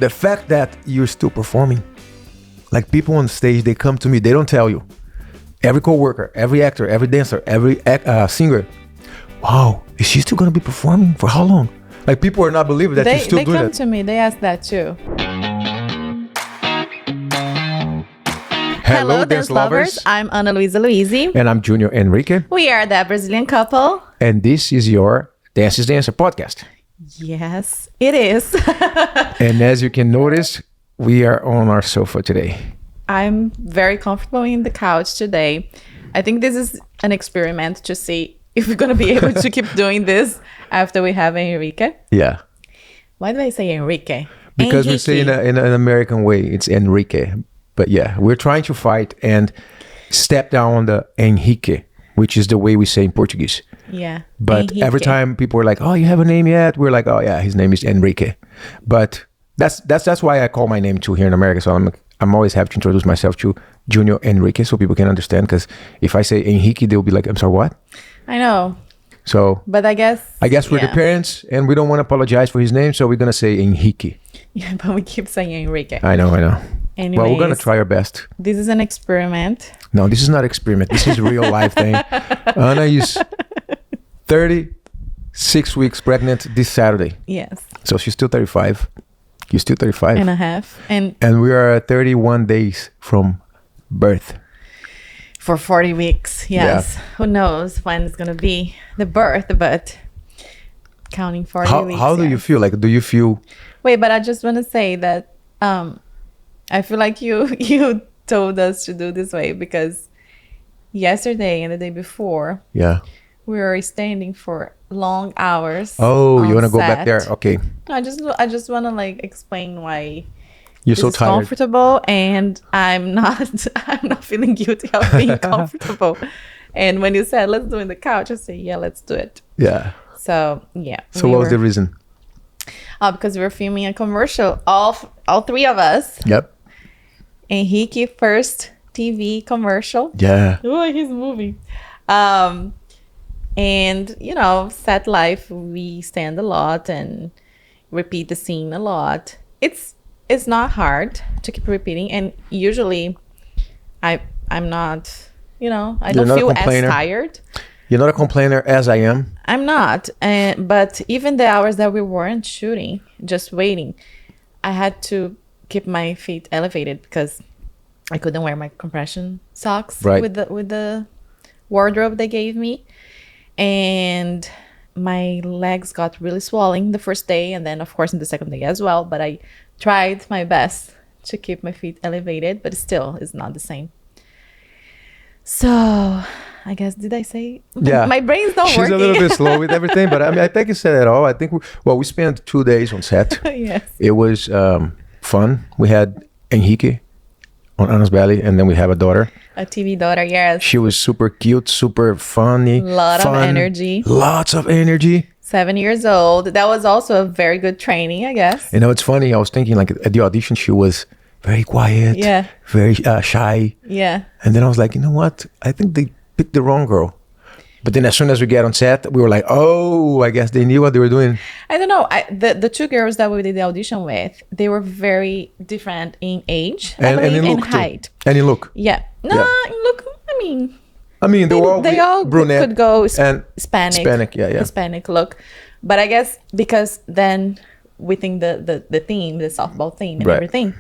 the fact that you're still performing, like people on stage, they come to me, they don't tell you. Every coworker, every actor, every dancer, every singer, wow, is she still gonna be performing for how long? Like people are not believing that you still do that. They come to me, they ask that too. Hello, dance lovers. I'm Ana Luisa Luisi. And I'm Junior Enrique. We are that Brazilian couple. And this is your Dance is Dancer podcast. Yes, it is. And as you can notice, we are on our sofa today. I'm very comfortable in the couch today. I think this is an experiment to see if we're going to be able to keep doing this after we have Enrique. Yeah. Why do I say Enrique? Because we say in an American way, it's Enrique. But yeah, we're trying to fight and step down on the Henrique, which is the way we say in Portuguese. Yeah. But Henrique. Every time people are like, oh, you have a name yet? We're like, oh yeah, his name is Enrique. But that's why I call my name too here in America. So I'm always happy to introduce myself to Junior Enrique so people can understand. Because if I say Henrique, they'll be like, I'm sorry, what? I know. So, but I guess we're the parents and we don't want to apologize for his name. So we're going to say Henrique. Yeah, but we keep saying Enrique. I know. Anyways, well, we're going to try our best. This is an experiment. No, this is not experiment. This is a real life thing. Anna is 36 weeks pregnant this Saturday. Yes. So she's still 35. You're still 35. And a half. And we are 31 days from birth. For 40 weeks, yes. Yeah. Who knows when it's going to be the birth, but counting 40 weeks. How do you feel? Like, do you feel... Wait, but I just want to say that I feel like you told us to do this way because yesterday and the day before, yeah, we were standing for long hours. Oh, you want to go back there? Okay. I just want to like explain why you're so tired. Comfortable, and I'm not feeling guilty of being comfortable. And when you said let's do it in the couch, I said yeah, let's do it. Yeah. So yeah. So what was the reason? Because we were filming a commercial, all three of us. Yep. Henrique first TV commercial. Yeah. Oh, he's moving. And set life, we stand a lot and repeat the scene a lot. It's not hard to keep repeating, and usually I'm not, I don't feel as tired. You're not a complainer as I am. I'm not. But even the hours that we weren't shooting, just waiting, I had to keep my feet elevated because I couldn't wear my compression socks with the wardrobe they gave me. And my legs got really swollen the first day, and then of course in the second day as well. But I tried my best to keep my feet elevated, but still it's not the same. So I guess, did I say? Yeah. My brain's not working. She's a little bit slow with everything, but I think you said it all. I think, we spent 2 days on set. Yes. It was fun. We had Henrique on Anna's belly, and then we have a daughter. A TV daughter, yes. She was super cute, super funny. Lots of energy. 7 years old. That was also a very good training, I guess. It's funny. I was thinking, like, at the audition, she was very quiet. Yeah. Very shy. Yeah. And then I was like, you know what? I think they picked the wrong girl. But then as soon as we get on set, we were like, oh, I guess they knew what they were doing. I don't know. The two girls that we did the audition with, they were very different in age and in height. And in look. Yeah. No, in look, I mean, they all brunette could go and Hispanic. Hispanic look. But I guess because then within the theme, the softball theme and everything,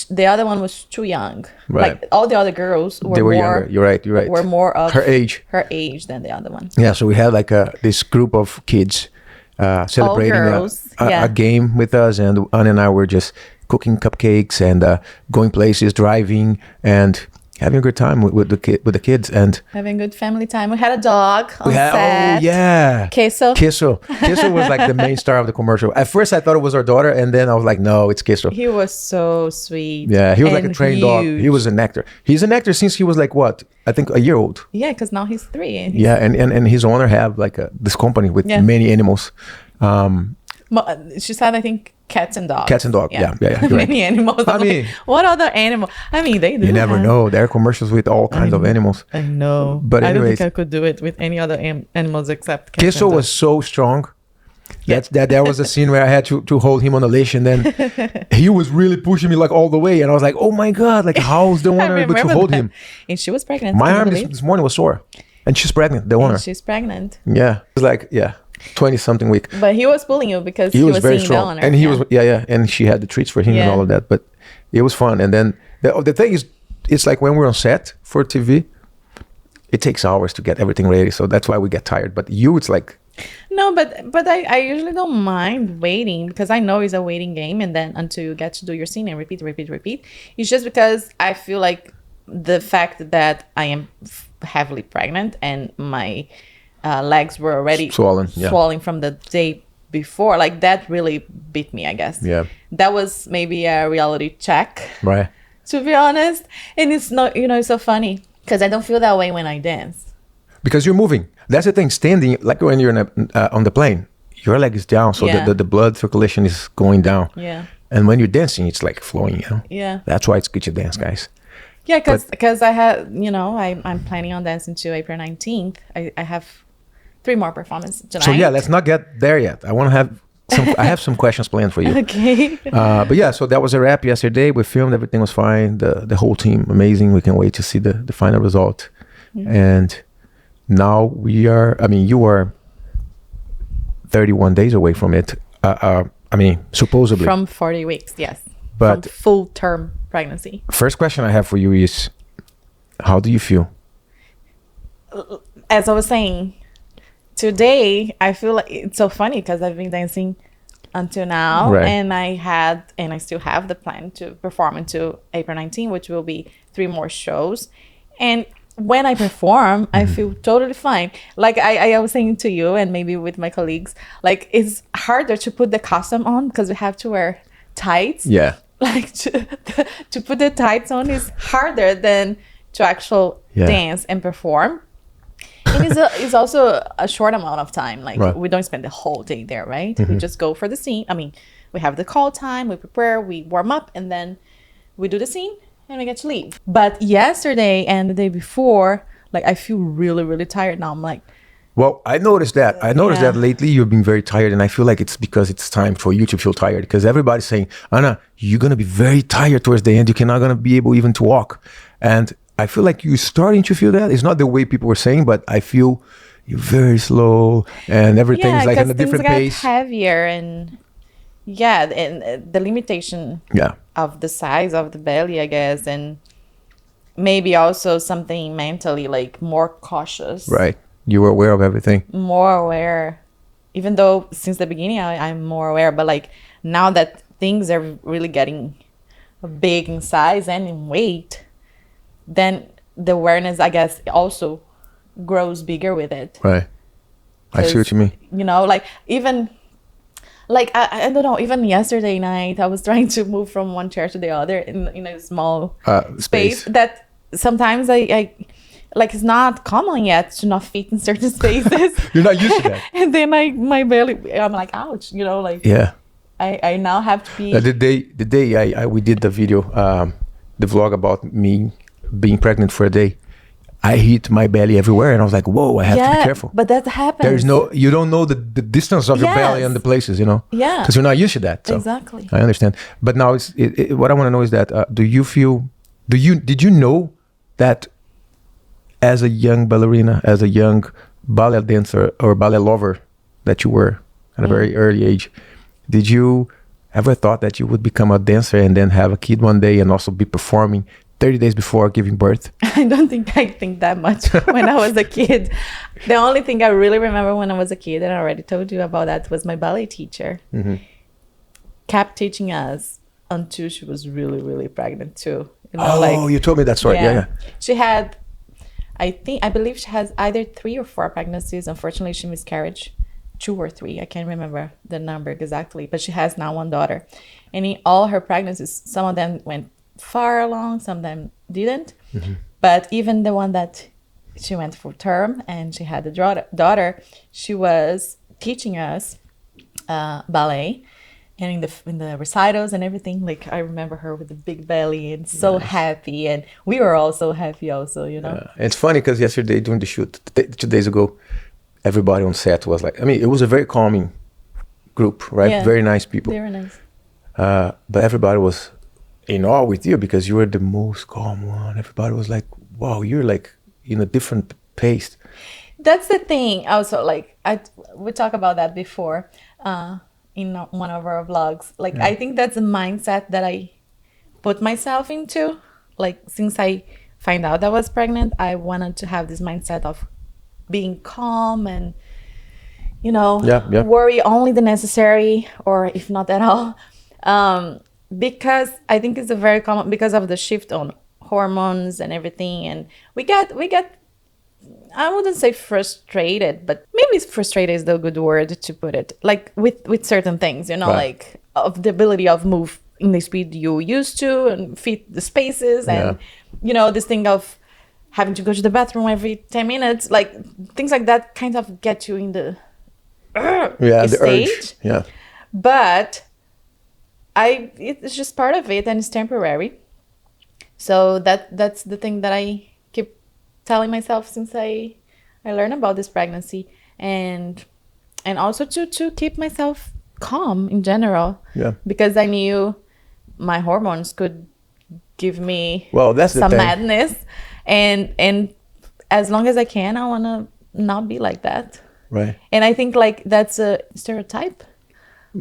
the other one was too young. Right. Like all the other girls were more younger. You're right. Were more of her age than the other one. Yeah. So we had like this group of kids celebrating a game with us, and Anna and I were just cooking cupcakes and going places, driving, and having a good time with the kids and having good family time. We had a dog on set. Oh yeah, Queso was like the main star of the commercial. At first I thought it was our daughter, and then I was like, no, it's Queso. He was so sweet. Yeah, he was like a trained dog. He was an actor. He's an actor since he was like, what, I think a year old. Yeah, because now he's 3. And his owner have like this company with many animals. She said, I think cats and dogs. Yeah. Many right. animals. What other animal? They do. You never know. There are commercials with all kinds of animals. I know. But I don't think I could do it with any other animals except cats. Queso was so strong That was a scene where I had to hold him on the leash, and then he was really pushing me like all the way, and I was like, "Oh my god! Like, how's the owner able to hold him?" And she was pregnant. My arm this morning was sore, and she's pregnant. The owner. And she's pregnant. Yeah, it was like 20-something week. But he was pulling you because he was very seeing strong, the owner. and he was and she had the treats for him and all of that. But it was fun, and then the thing is, it's like when we're on set for TV, it takes hours to get everything ready, so that's why we get tired. But it's like. No, but I usually don't mind waiting because I know it's a waiting game, and then until you get to do your scene and repeat. It's just because I feel like the fact that I am heavily pregnant and my legs were already swollen from the day before, like that really beat me, I guess. Yeah. That was maybe a reality check. Right. To be honest. And it's not, it's so funny because I don't feel that way when I dance. Because you're moving. That's the thing. Standing, like when you're on the plane, your leg is down, so the blood circulation is going down. Yeah. And when you're dancing, it's like flowing. Yeah. That's why it's good to dance, guys. Yeah, because I had, I'm planning on dancing to April 19th. I have 3 more performances tonight. So let's not get there yet. I want to have I have some questions planned for you. Okay. But so that was a wrap yesterday. We filmed, everything was fine. The whole team, amazing. We can wait to see the final result. Mm-hmm. And now you are 31 days away from it. Supposedly. From 40 weeks, yes. But from full-term pregnancy. First question I have for you is, how do you feel? As I was saying, today I feel like it's so funny because I've been dancing until now, right. and I still have the plan to perform until April 19, which will be 3 more shows. And when I perform, I feel totally fine. Like I was saying to you, and maybe with my colleagues, like it's harder to put the costume on because we have to wear tights. Yeah. Like to put the tights on is harder than to actually dance and perform. And it's also a short amount of time. Like we don't spend the whole day there, right? Mm-hmm. We just go for the scene. We have the call time, we prepare, we warm up, and then we do the scene and we get to leave. But yesterday and the day before, like I feel really, really tired now. I'm like, well, I noticed that. That lately you've been very tired, and I feel like it's because it's time for you to feel tired. Because everybody's saying, Anna, you're gonna be very tired towards the end. You're not gonna be able even to walk. And I feel like you're starting to feel that. It's not the way people were saying, but I feel you're very slow and everything's like in a different pace. Heavier and and the limitation of the size of the belly, I guess, and maybe also something mentally like more cautious. Right. You were aware of everything. More aware. Even though since the beginning I'm more aware, but like now that things are really getting big in size and in weight, then the awareness, I guess, also grows bigger with it. Right. I see what you mean. Like even, like, I don't know, even yesterday night, I was trying to move from one chair to the other in a small space that sometimes I like, it's not common yet to not fit in certain spaces. You're not used to that. And then my belly, I'm like, ouch, like. Yeah. I now have to be. The day we did the video, the vlog about me being pregnant for a day, I hit my belly everywhere, and I was like, whoa, I have to be careful. But that happens. You don't know the distance of your belly and the places, Yeah. Because you're not used to that. So exactly. I understand. But now what I want to know is that, did you know that as a young ballerina, as a young ballet dancer or ballet lover that you were at a very early age, did you ever thought that you would become a dancer and then have a kid one day and also be performing 30 days before giving birth? I don't think I think that much when I was a kid. The only thing I really remember when I was a kid, and I already told you about that, was my ballet teacher. Mm-hmm. Kept teaching us until she was really, really pregnant too. You told me that story. Yeah. She had, I believe she has either 3 or 4 pregnancies. Unfortunately, she miscarried 2 or 3. I can't remember the number exactly, but she has now 1 daughter. And in all her pregnancies, some of them went far along, some of them didn't. Mm-hmm. But even the one that she went full term and she had a daughter, she was teaching us ballet, and in the recitals and everything. Like I remember her with the big belly and so happy, and we were all so happy also, It's funny because yesterday during the shoot, 2 days ago, everybody on set was like, it was a very calming group, right? Yeah. Very nice people. They were nice. But everybody was in awe with you because you were the most calm one. Everybody was like, wow, you're like in a different pace. That's the thing. Also, like we talked about that before in one of our vlogs. Like, I think that's a mindset that I put myself into. Like, since I find out I was pregnant, I wanted to have this mindset of being calm and, you know, worry only the necessary, or if not at all. Because I think it's a very common, because of the shift on hormones and everything, and we get I wouldn't say frustrated, but maybe frustrated is the good word to put it, like with certain things, you know, like of the ability of move in the speed you used to and fit the spaces, and you know, this thing of having to go to the bathroom every 10 minutes, like things like that kind of get you in the the stage. urge. Yeah. But it's just part of it, and it's temporary. So that's the thing that I keep telling myself since I learned about this pregnancy, and also to keep myself calm in general. Yeah. Because I knew my hormones could give me some madness, and as long as I can, I want to not be like that. Right. And I think like that's a stereotype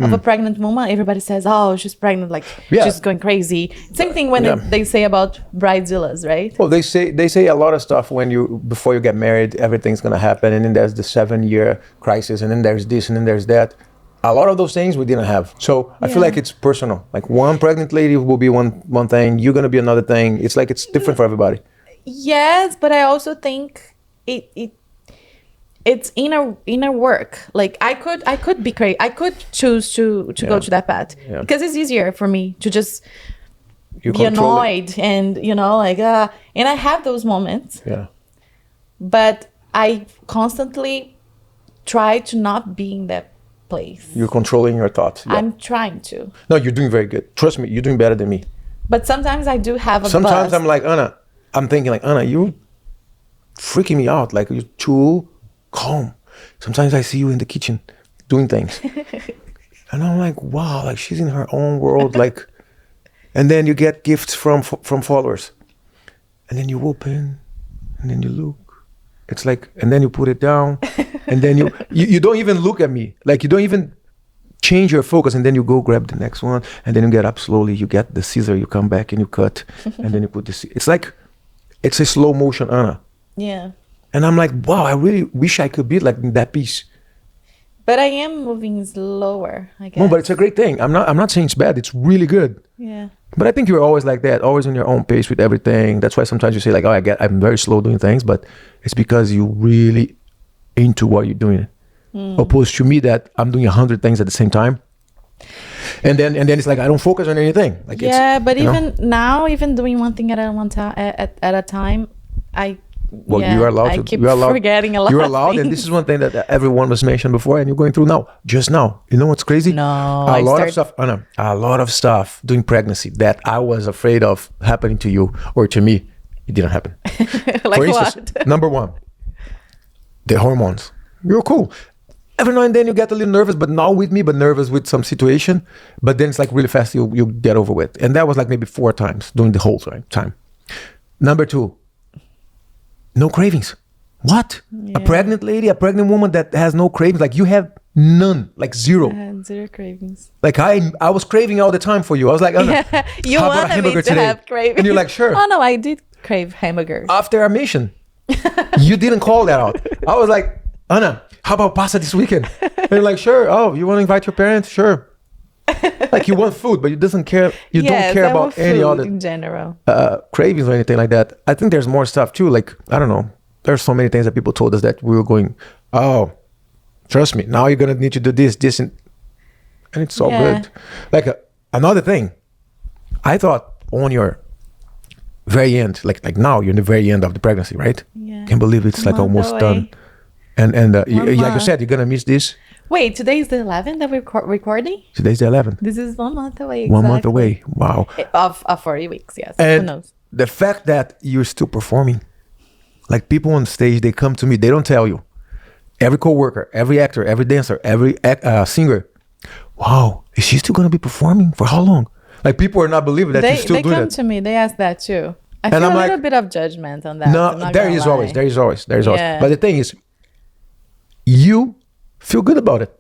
of a pregnant woman. Everybody says, oh, she's pregnant, like she's going crazy. Same thing when they say about bridezillas, right? Well, they say a lot of stuff before you get married, everything's gonna happen, and then there's the 7-year crisis, and then there's this, and then there's that. A lot of those things we didn't have. So I feel like it's personal. Like one pregnant lady will be one thing, you're gonna be another thing. It's like it's different for everybody. Yes, but I also think it's inner work. Like I could be crazy. I could choose to go to that path because it's easier for me to just be annoyed and, you know, like and I have those moments. Yeah. But I constantly try to not be in that place. You're controlling your thoughts. Yeah. I'm trying to. No, you're doing very good. Trust me, you're doing better than me. But sometimes I do have a Sometimes buzz. I'm like, Anna, I'm thinking like, Anna, you're freaking me out. Like you're too calm. Sometimes I see you in the kitchen doing things. And I'm like, wow, like she's in her own world. Like, and then you get gifts from followers. And then you open and then you look. It's like, and then you put it down, and then you don't even look at me. Like you don't even change your focus, and then you go grab the next one, and then you get up slowly. You get the scissor, you come back and you cut, and then you put this. It's like, it's a slow motion, Anna. Yeah. And I'm like, wow, I really wish I could be like that piece. But I am moving slower, I guess. No, but it's a great thing. I'm not saying it's bad. It's really good. Yeah. But I think you're always like that, always on your own pace with everything. That's why sometimes you say like, oh, I'm very slow doing things, but it's because you really into what you're doing. Opposed to me that I'm doing 100 things at the same time. And then it's like I don't focus on anything. Like but even now, even doing one thing at a time, you are allowed I to. keep you're allowed, forgetting a lot. You're allowed, and this is one thing that everyone was mentioned before, and you're going through now, just now. You know what's crazy? No, a lot of stuff during pregnancy that I was afraid of happening to you or to me. It didn't happen. Like for instance, what? Number one, the hormones. You're cool. Every now and then you get a little nervous, but not with me, but nervous with some situation. But then it's like really fast you get over with. And that was like maybe 4 times during the whole time. Number 2, no cravings. What? Yeah. A pregnant woman that has no cravings, like you have none, like zero. I had 0 cravings. Like I was craving all the time for you. I was like, you wanted me to have cravings. And you're like, sure. Oh no, I did crave hamburgers. After our mission, you didn't call that out. I was like, Anna, how about pasta this weekend? And you're like, sure. Oh, you want to invite your parents? Sure. Like you want food, but you don't care about any other in general cravings or anything like that. I think there's more stuff too. Like I don't know. There's so many things that people told us that we were going. Oh, trust me. Now you're gonna need to do this, and it's all good. Like another thing, I thought on your very end, like now you're in the very end of the pregnancy, right? Yeah. Can't believe it's like almost done. And like you said, you're gonna miss this. Wait, today is the 11th that we're recording? Today's the 11th. This is 1 month away. Exactly. 1 month away. Wow. Of 40 weeks, yes. And who knows? The fact that you're still performing, like people on stage, they come to me, they don't tell you. Every coworker, every actor, every dancer, every singer, wow, is she still gonna be performing for how long? Like people are not believing that you still do that. They come to me. They ask that too. I feel a little bit of judgment on that. No, there is always. But the thing is, you feel good about it.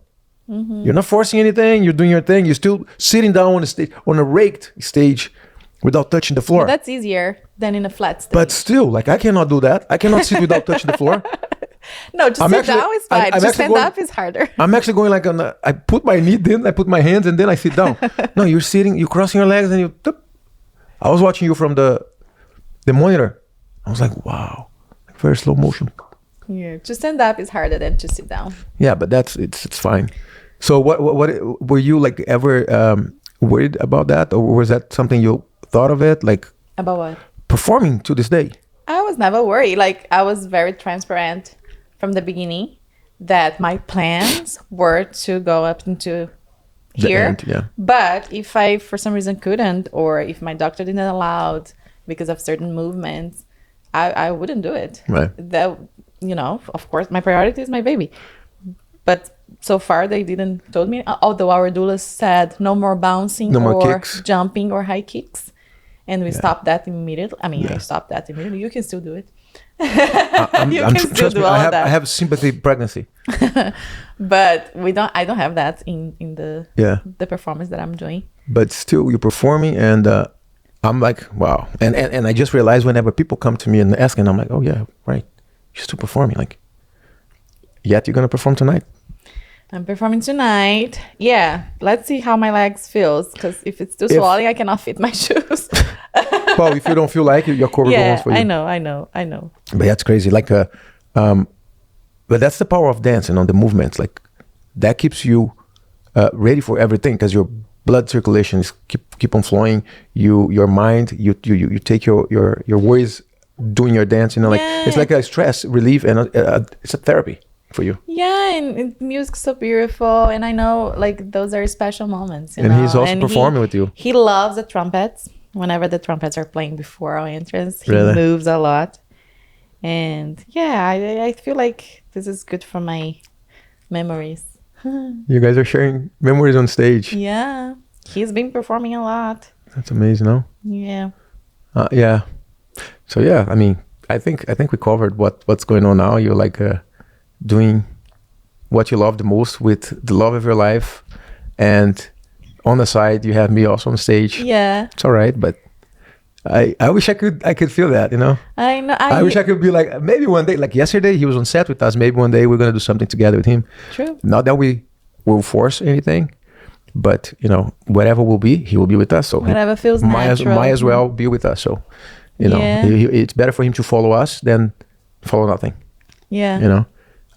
Mm-hmm. You're not forcing anything. You're doing your thing. You're still sitting down on a stage, on a raked stage, without touching the floor. But that's easier than in a flat stage. But still, like I cannot do that. I cannot sit without touching the floor. No, just sit down is fine. Just stand up is harder. I'm actually going like I put my knee in, I put my hands, and then I sit down. No, you're sitting, you're crossing your legs, and you. I was watching you from the monitor. I was like, wow, like very slow motion. Yeah, to stand up is harder than to sit down. Yeah, but it's fine. So what were you like ever worried about that, or was that something you thought of it like about what performing to this day? I was never worried. Like I was very transparent from the beginning that my plans were to go up into here. End, yeah. But if I for some reason couldn't, or if my doctor didn't allow it because of certain movements, I wouldn't do it. Right. That, you know, of course my priority is my baby. But so far they didn't told me, although our doula said no more bouncing or kicks. Jumping or high kicks. And we stopped that immediately. I mean, I stopped that immediately. You can still do it. I have sympathy pregnancy. But I don't have that in the performance that I'm doing. But still, you're performing, and I'm like, wow. And I just realized whenever people come to me and ask, and I'm like, oh yeah, right, you're still performing. Like, yet you're gonna perform tonight. I'm performing tonight. Yeah, let's see how my legs feels, because if it's too swollen, I cannot fit my shoes. Well, if you don't feel like it, your core will go for you. I know. But that's crazy. Like, but that's the power of dance, the movements. Like, that keeps you ready for everything, because your blood circulation is keep on flowing. Your mind, you take your worries doing your dance. Like it's like a stress relief, and it's a therapy for you. Yeah, and music's so beautiful, and I know like those are special moments. And he's also performing with you. He loves the trumpets. Whenever the trumpets are playing before our entrance, he moves a lot. And yeah, I feel like this is good for my memories. You guys are sharing memories on stage. Yeah, he's been performing a lot. That's amazing, no? Yeah. Yeah. So yeah, I mean, I think we covered what's going on now. You're like doing what you love the most with the love of your life, and on the side you have me also on stage. Yeah, it's all right, but I wish I could feel that, I know. I wish I could be like, maybe one day, like yesterday he was on set with us, maybe one day we're gonna do something together with him. True. Not that we will force anything, but whatever will be, he will be with us. So whatever feels natural, might as well be with us. So it's better for him to follow us than follow nothing. Yeah.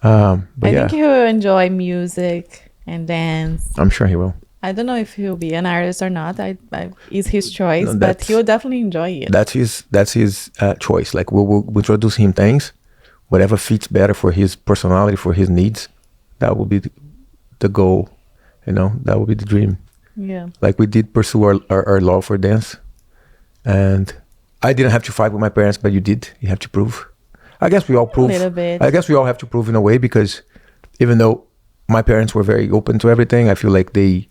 I think he will enjoy music and dance. I'm sure he will. I don't know if he'll be an artist or not. It's his choice, but he will definitely enjoy it. That's his choice. Like we'll introduce him things, whatever fits better for his personality, for his needs. That will be the goal. That will be the dream. Yeah. Like we did pursue our love for dance, and I didn't have to fight with my parents, but you did. You have to prove. I guess we all prove. A little bit. I guess we all have to prove in a way, because even though my parents were very open to everything, I feel like they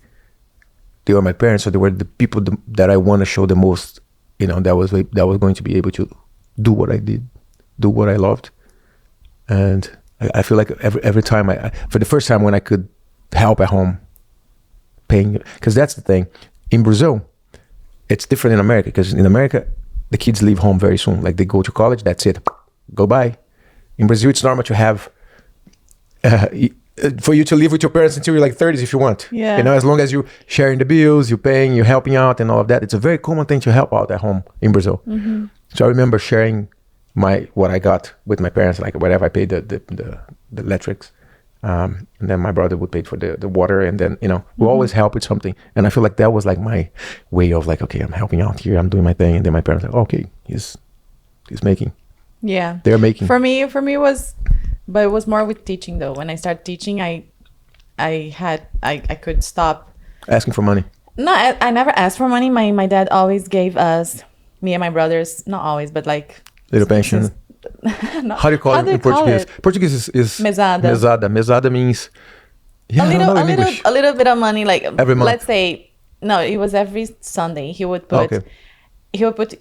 were my parents, so they were the people that I want to show the most. That was going to be able to do what I did, do what I loved, and I feel like every time for the first time when I could help at home, paying, because that's the thing. In Brazil, it's different in America, because in America the kids leave home very soon. Like they go to college, that's it. Go bye. In Brazil, it's normal to have for you to live with your parents until you're like 30s if you want. Yeah. As long as you're sharing the bills, you're paying, you're helping out and all of that. It's a very common thing to help out at home in Brazil. Mm-hmm. So I remember sharing what I got with my parents, like whatever I paid the electrics. And then my brother would pay for the water, and then, we always help with something. And I feel like that was like my way of like, okay, I'm helping out here, I'm doing my thing. And then my parents like, okay, he's making. Yeah. They're making. For me it was, but it was more with teaching though. When I started teaching, I could stop asking for money. No, I never asked for money. My dad always gave us, me and my brothers, not always, but like little pension. No, how do you call it in Portuguese? Portuguese is mesada. Mesada means Yeah, I don't know in English. A little bit of money, like Every month. let's say, no, it was every Sunday. He would put,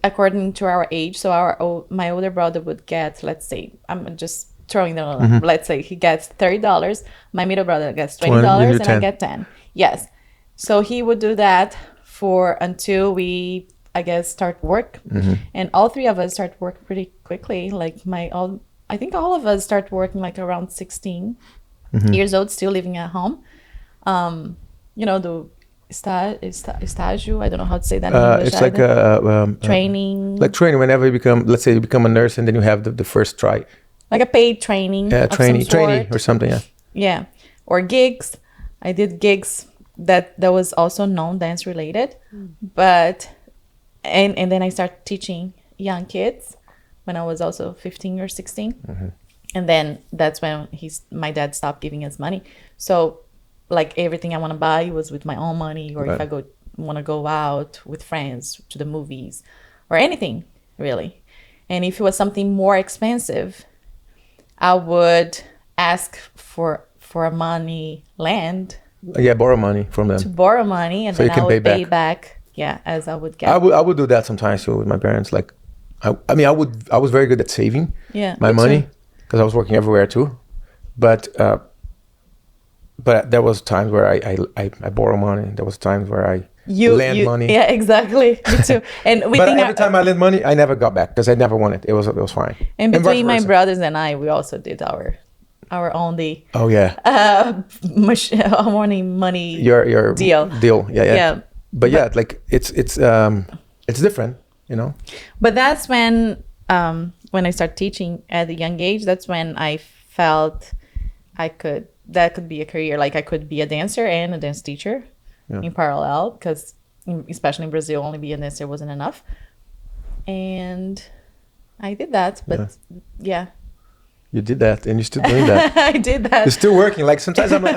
according to our age. So my older brother would get, let's say, I'm just throwing them. Let's say he gets $30. My middle brother gets $20, and I get 10. Yes. So he would do that until we, I guess, start work, and all three of us start work pretty quickly. Like I think all of us start working like around 16 years old, still living at home. You know, the estágio, I don't know how to say that in English. It's like a training. Like training whenever you become, let's say you become a nurse and then you have the first try. Like a paid training. Yeah, trainee or something, yeah. Yeah. Or gigs. I did gigs that was also non-dance related. But and then I started teaching young kids when I was also 15 or 16. And then that's when my dad stopped giving us money. So like everything I want to buy was with my own money, or if I want to go out with friends to the movies or anything really. And if it was something more expensive, I would ask for a money lend. Yeah, borrow money from them. To borrow money, and so then I would pay back. Yeah, as I would get. I would do that sometimes too with my parents. Like, I was very good at saving my money because I was working everywhere too. But there was times where I borrow money. There was times where I lend money. Yeah, exactly. Me too. And but every time I lent money, I never got back because I never won it. It was fine. And between my brothers and I, we also did our only money your deal. Yeah. But like it's different, you know. But that's when I started teaching at a young age. That's when I felt that could be a career. Like I could be a dancer and a dance teacher in parallel, because especially in Brazil, only being a dancer wasn't enough. And I did that, but yeah. You did that, and you're still doing that. I did that. You're still working. Like sometimes I'm like,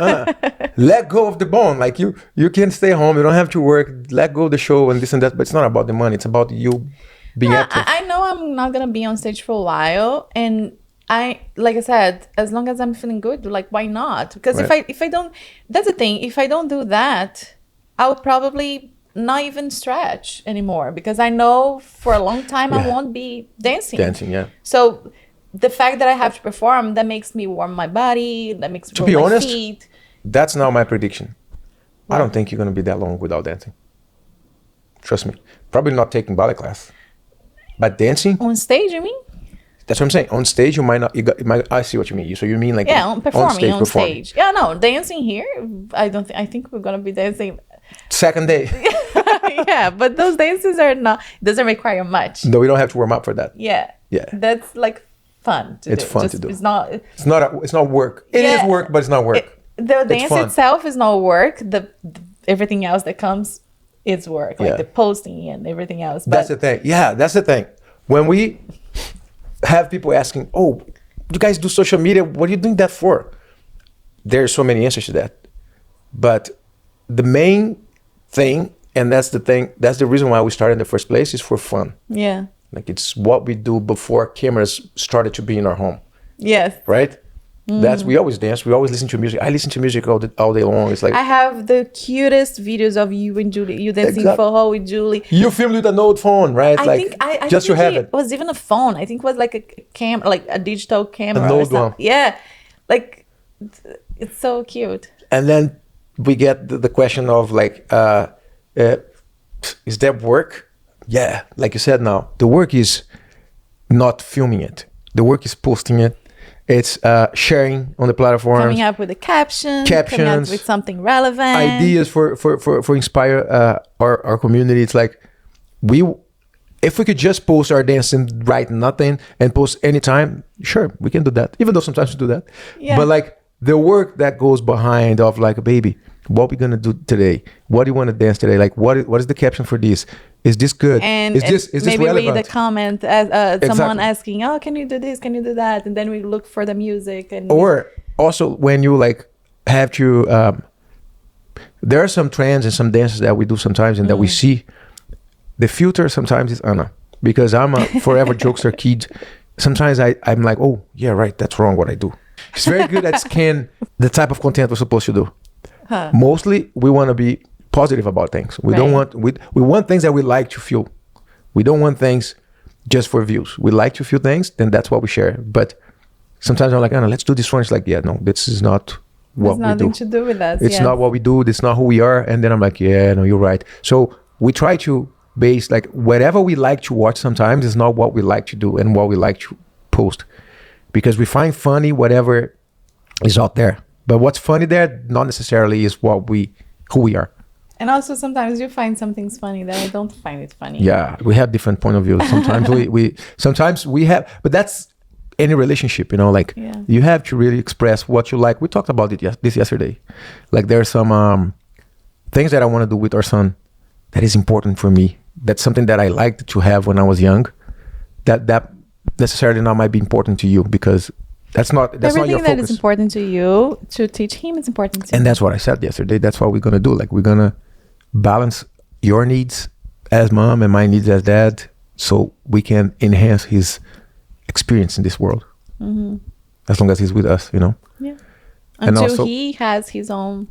let go of the bone. Like you can stay home. You don't have to work. Let go of the show and this and that. But it's not about the money. It's about you being active. I know I'm not gonna be on stage for a while, and like I said, as long as I'm feeling good, like why not? Because if I don't, that's the thing. If I don't do that, I'll probably not even stretch anymore, because I know for a long time I won't be dancing. So the fact that I have to perform, that makes me warm my body, that makes me warm my feet. That's now my prediction. I don't think you're going to be that long without dancing. Trust me. Probably not taking ballet class. But dancing? On stage, you mean? That's what I'm saying. On stage, you might not. I see what you mean. So you mean like performing on stage. Yeah, no, dancing here. I think we're going to be dancing. Second day. Yeah, but those dances doesn't require much. No, we don't have to warm up for that. Yeah. That's like fun to do. It's fun to do. It's not work. It is work, but it's not work. The dance itself is not work. The everything else that comes is work, like the posting and everything else. That's the thing. Yeah, that's the thing. When we have people asking, "Oh, you guys do social media? What are you doing that for?" There's so many answers to that, but the main thing, and that's the reason why we started in the first place, is for fun. Yeah. Like it's what we do before cameras started to be in our home. Yes. Right? We always dance. We always listen to music. I listen to music all day long. It's like I have the cutest videos of you and Julie. You dancing forró with Julie. You filmed with an old phone, right? I think it was even a phone. I think it was like a like a digital camera. An old one. Yeah. Like it's so cute. And then we get the question of like, is that work? Yeah, like you said now, the work is not filming it. The work is posting it. It's sharing on the platform. Coming up with a captions, coming up with something relevant. Ideas for inspire our community. It's like if we could just post our dance and write nothing and post anytime, sure, we can do that. Even though sometimes we do that. Yeah. But like the work that goes behind of like, baby, what we gonna do today? What do you want to dance today? Like what is the caption for this? Is this good? And is this maybe relevant? Read the comment as someone asking, "Oh, can you do this? Can you do that?" And then we look for the music. Or also when you like have to, there are some trends and some dances that we do sometimes and that we see. The filter sometimes is Anna, because I'm a forever jokester kid. Sometimes I'm like, oh yeah, right, that's wrong what I do. She's very good at scan the type of content we're supposed to do. Mostly, we want to be positive about things. We don't want we want things that we like to feel. We don't want things just for views. We like to feel things, then that's what we share. But sometimes I'm like, Anna, let's do this one. It's like, yeah, no, this is not what we do. It's nothing to do with us. It's not what we do. It's not who we are. And then I'm like, yeah, no, you're right. So we try to base, like, whatever we like to watch sometimes is not what we like to do and what we like to post. Because we find funny whatever is out there. But what's funny there not necessarily is who we are. And also sometimes you find some things funny that I don't find it funny. Yeah, we have different point of views. Sometimes sometimes we have, but that's any relationship, you know, like you have to really express what you like. We talked about this yesterday. Like there are some things that I want to do with our son that is important for me. That's something that I liked to have when I was young. That necessarily not might be important to you because that's not your focus. Everything that is important to you, to teach him, is important to you. And that's what I said yesterday. That's what we're going to do. Like, we're going to balance your needs as mom and my needs as dad so we can enhance his experience in this world. Mm-hmm. As long as he's with us, you know? Yeah. Until he has his own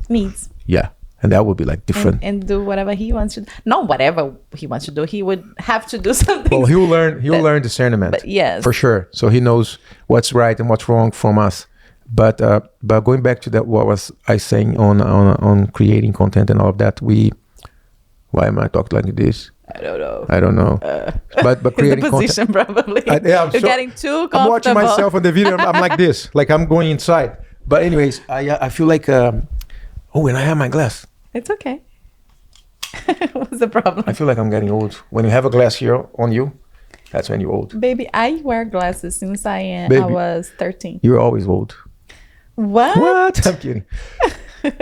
needs. Yeah. And that would be like different. And do whatever he wants to do. Not whatever he wants to do. He would have to do something. Well, he'll learn discernment. But yes. For sure. So he knows what's right and what's wrong from us. But going back to that, what was I saying on creating content and all of that, why am I talking like this? I don't know. But creating the position content, probably. You're getting too comfortable. I'm watching myself on the video. I'm like this. Like I'm going inside. But anyways, I feel like, and I have my glass. It's okay. What's the problem? I feel like I'm getting old. When you have a glass here on you, that's when you're old. Baby, I wear glasses since I was 13. You're always old. What? I'm kidding.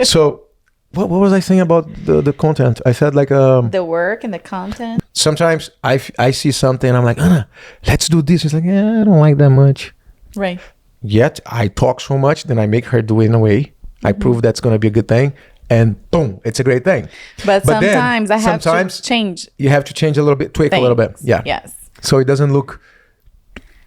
So, what was I saying about the content? I said like the work and the content. Sometimes I see something and I'm like, Anna, let's do this. It's like, yeah, I don't like that much. Right. Yet I talk so much, then I make her do it in a way. I prove that's gonna be a good thing. And boom, it's a great thing. But sometimes I have to change. You have to change a little bit, tweak a little bit. Yeah. Yes. So it doesn't look.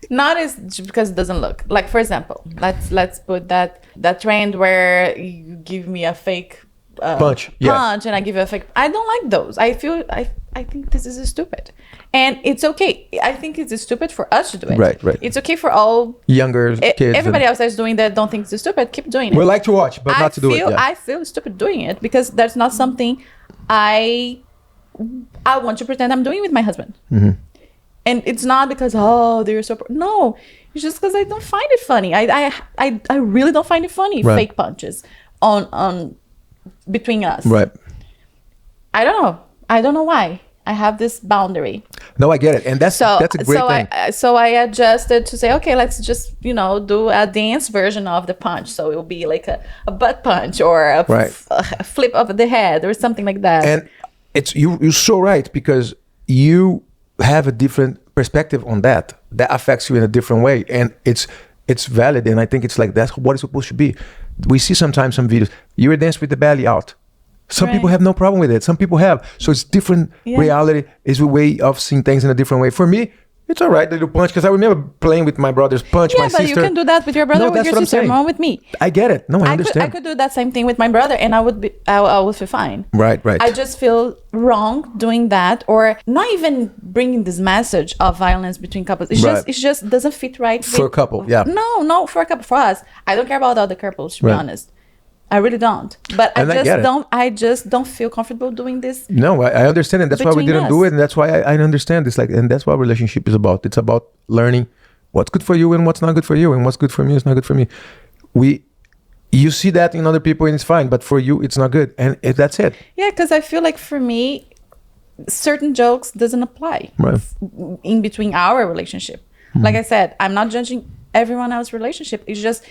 Not as because it doesn't look like. For example, let's put that trend where you give me a fake punch, and I give you a fake. I don't like those. I think this is stupid, and it's okay. I think it's stupid for us to do it. Right. It's okay for all younger kids. Everybody else that's doing that don't think it's stupid. Keep doing it. We like to watch, but not to do it. Yeah. I feel stupid doing it because that's not something I want to pretend I'm doing with my husband. Mm-hmm. And it's not because they're so no. It's just because I don't find it funny. I really don't find it funny. Right. Fake punches on between us. Right. I don't know why. I have this boundary. No, I get it, and that's a great thing. So I adjusted to say, okay, let's just do a dance version of the punch. So it will be like a butt punch or a flip of the head or something like that. And you're so right because you have a different perspective on that affects you in a different way, and it's valid. And I think it's like that's what it's supposed to be. We see sometimes some videos you dance with the belly out. Some people have no problem with it. Some people have. So it's different. Reality is a way of seeing things in a different way. For me, it's all right to do punch because I remember playing with my brother's punch. My sister. Yeah, but you can do that with your brother, with your sister, not with me. I get it. No, I understand. I could do that same thing with my brother, and I would feel fine. Right. I just feel wrong doing that, or not even bringing this message of violence between couples. It just doesn't fit right for a couple. Yeah. No, for a couple. For us, I don't care about other couples. To be honest. I really don't. But I just don't feel comfortable doing this. No, I understand, and that's why we didn't do it, and that's why I understand this. And that's what relationship is about. It's about learning what's good for you and what's not good for you, and what's good for me is not good for me. You see that in other people and it's fine, but for you it's not good, and that's it. Yeah, because I feel like for me, certain jokes doesn't apply in between our relationship. Mm-hmm. Like I said, I'm not judging everyone else's relationship. It's just.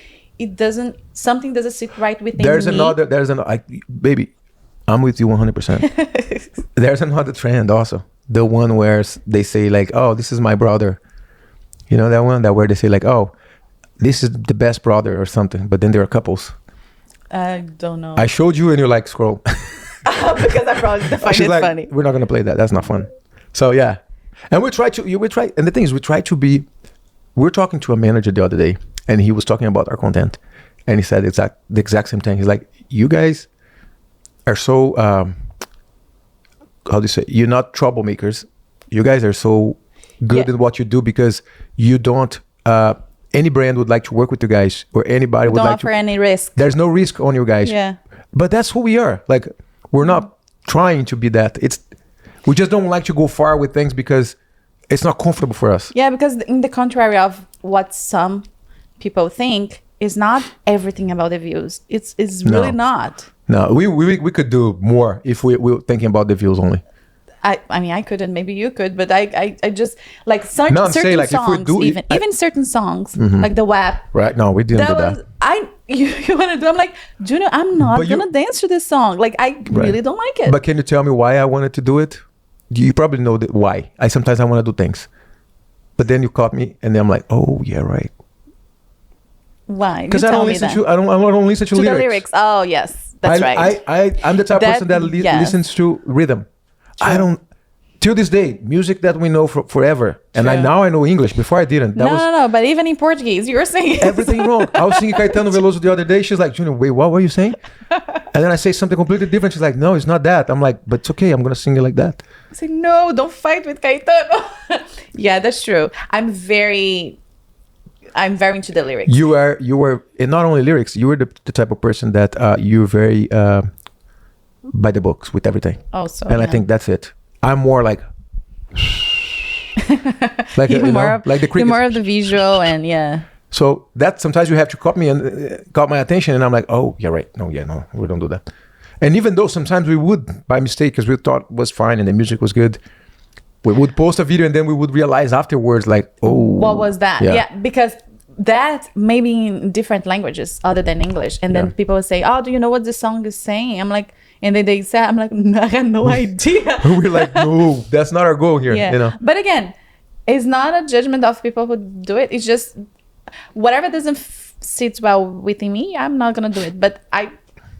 Something doesn't sit right within me. Baby, I'm with you 100%. There's another trend also. The one where they say like, oh, this is my brother. You know that one? That where they say like, oh, this is the best brother or something. But then there are couples. I don't know. I showed you and you're like, scroll. Because I probably find it funny. We're not going to play that. That's not fun. So yeah. And and the thing is, we were talking to a manager the other day, and he was talking about our content, and he said the exact same thing. He's like, you guys are so how do you say, you're not troublemakers. You guys are so good at what you do because you don't any brand would like to work with you guys, or anybody would like to. Don't offer any risk. There's no risk on you guys. Yeah. But that's who we are. Like, we're not trying to be that. We just don't like to go far with things because it's not comfortable for us. Yeah, because in the contrary of what some people think, is not everything about the views. It's really not. No, we could do more if we were thinking about the views only. I mean, I couldn't. Maybe you could, but I just like certain saying, like, songs, if we do, even certain songs, like the WAP. Right? No, we didn't do that. You want to do? I'm like, Junior, I'm not gonna dance to this song. Like, I really don't like it. But can you tell me why I wanted to do it? You probably know why. Sometimes I want to do things, but then you caught me, and then I'm like, oh yeah, right. Why? Because I don't listen to lyrics. The lyrics. Oh yes, that's right. I'm the type of person that listens to rhythm. True. I don't. Till this day, music that we know forever, and now I know English. Before I didn't. No. But even in Portuguese, you were singing everything wrong. I was singing Caetano Veloso the other day. She's like, Junior, wait, what were you saying? And then I say something completely different. She's like, no, it's not that. I'm like, but it's okay. I'm gonna sing it like that. I say, no, don't fight with Caetano. Yeah, that's true. I'm very into the lyrics. You were, and not only lyrics. You were the type of person that you're very by the books with everything. Also, and I think that's it. I'm more like like the crickets. You're more of the visual, and So that sometimes you have to caught my attention, and I'm like, oh yeah, right. No, we don't do that. And even though sometimes we would by mistake, because we thought it was fine and the music was good, we would post a video and then we would realize afterwards, like, oh, what was that? Yeah, because that maybe in different languages other than English, and then people would say, oh, do you know what the song is saying? I'm like, and then they say, I'm like, no, I have no idea. We're like, no, that's not our goal here. You know. But again, it's not a judgment of people who do it. It's just whatever doesn't sit well within me, I'm not gonna do it. But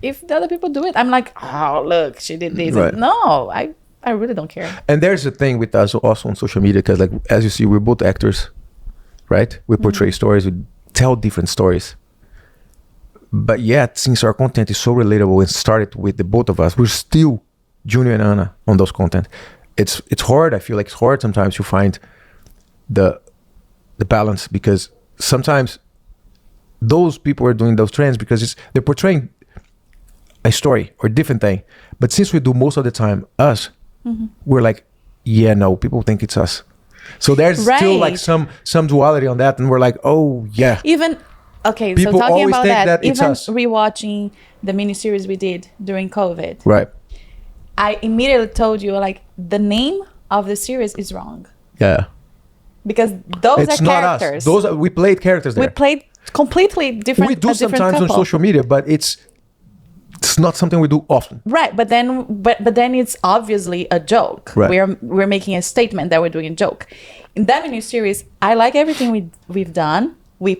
if the other people do it, I'm like, oh, look, she did this. Right. No, I really don't care. And there's a thing with us also on social media, because like, as you see, we're both actors, right? We portray stories, we tell different stories. But yet, since our content is so relatable and started with the both of us, we're still Junior and Ana on those content. It's hard. I feel like it's hard sometimes to find the balance, because sometimes those people are doing those trends because they're portraying a story or a different thing. But since we do most of the time us, we're like, yeah, no, people think it's us. So there's still like some duality on that, and we're like, oh yeah. Okay, people so talking about that even us. rewatching the miniseries we did during COVID, right? I immediately told you, like, the name of the series is wrong. Yeah. Because those it's are not characters. Us. We played characters there. We played completely different. We do sometimes on social media, but it's not something we do often. Right, but then it's obviously a joke. Right. We're making a statement that we're doing a joke. In that miniseries, I like everything we've done. We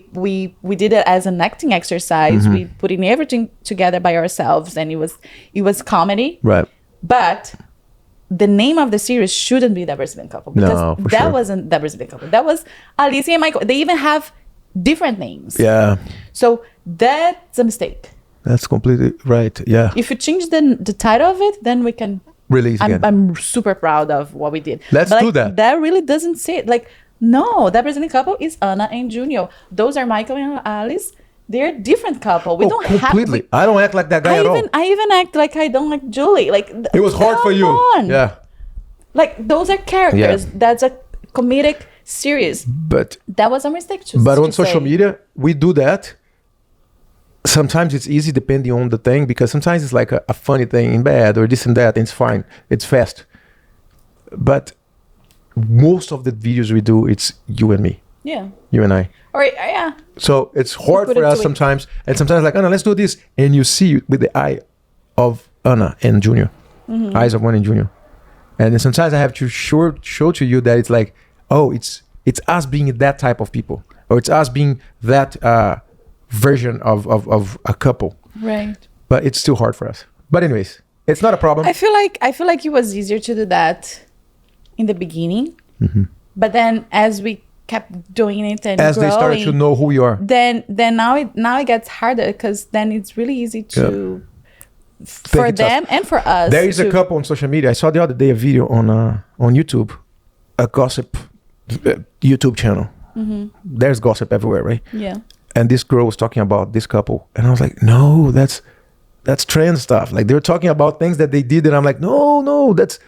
did it as an acting exercise. We put in everything together by ourselves, and it was comedy. Right. But the name of the series shouldn't be The Brazilian Couple, because that wasn't The Brazilian Couple. That was Alicia and Michael. They even have different names. Yeah. So that's a mistake. That's completely right. Yeah. If you change the title of it, then we can release again. I'm super proud of what we did. Let's do that. That really doesn't say it. Like, no, That Brazilian Couple is Ana and Junior. Those are Michael and Alice. They're a different couple. We don't completely. I don't act like that guy at all. I even act like I don't like Julie. Like, it was hard for you. Yeah. Like, those are characters. Yeah. That's a comedic series. But that was a mistake. But on social media, we do that. Sometimes it's easy depending on the thing, because sometimes it's like a funny thing in bed or this and that, and it's fine. It's fast. But most of the videos we do, it's you and me. Yeah. You and I. Or yeah. So it's hard for us sometimes. And sometimes like, Ana, let's do this. And you see with the eye of Ana and Junior. Eyes of Ana and Junior. And then sometimes I have to show to you that it's like, oh, it's us being that type of people. Or it's us being that version of a couple. Right. But it's still hard for us. But anyways, it's not a problem. I feel like it was easier to do that in the beginning. But then as we kept doing it and as growing, they started to know who you are, then now it gets harder, because then it's really easy to for them and for us. There is a couple on social media. I saw the other day a video on YouTube, a gossip YouTube channel. There's gossip everywhere, right? Yeah. And this girl was talking about this couple, and I was like, no, that's trend stuff. Like, they were talking about things that they did, and I'm like, no, that's.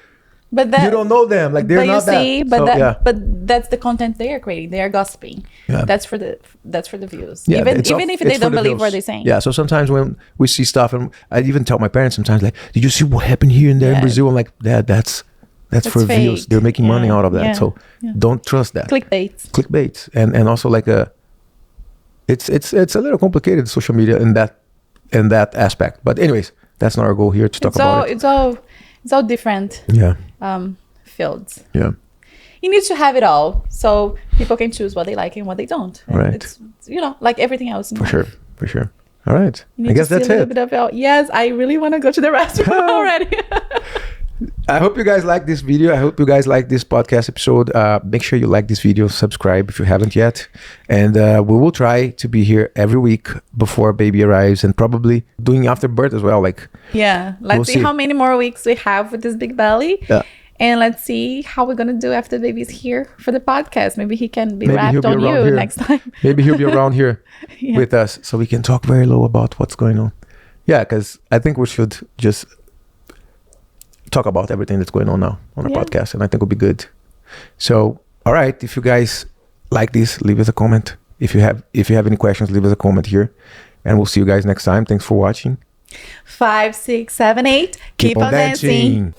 But that, you don't know them. Like, they're not that. But that's the content they are creating. They are gossiping. Yeah. That's for the views. Yeah, even if they don't believe what they're saying. Yeah. So sometimes when we see stuff, and I even tell my parents sometimes, like, did you see what happened here and there in Brazil? I'm like, Dad, that's for fake views. They're making money out of that. Yeah. So don't trust that. Clickbait. And also like it's a little complicated, social media in that aspect. But anyways, that's not our goal here to talk about it. It's all different. Yeah. Fields. Yeah. You need to have it all, so people can choose what they like and what they don't. And right. It's like everything else. For sure. All right. I guess that's it. Yes, I really want to go to the restaurant already. I hope you guys like this video. I hope you guys like this podcast episode. Make sure you like this video, subscribe if you haven't yet. And we will try to be here every week before baby arrives, and probably doing after birth as well. Let's see how many more weeks we have with this big belly. Yeah. And let's see how we're going to do after the baby's here for the podcast. Maybe he can be wrapped on you next time. Maybe he'll be around here with us, so we can talk very low about what's going on. Yeah, because I think we should just talk about everything that's going on now on our podcast, and I think it'll be good. So, all right, if you guys like this, leave us a comment. If you have any questions, leave us a comment here, and we'll see you guys next time. Thanks for watching. 5, 6, 7, 8. Keep on dancing.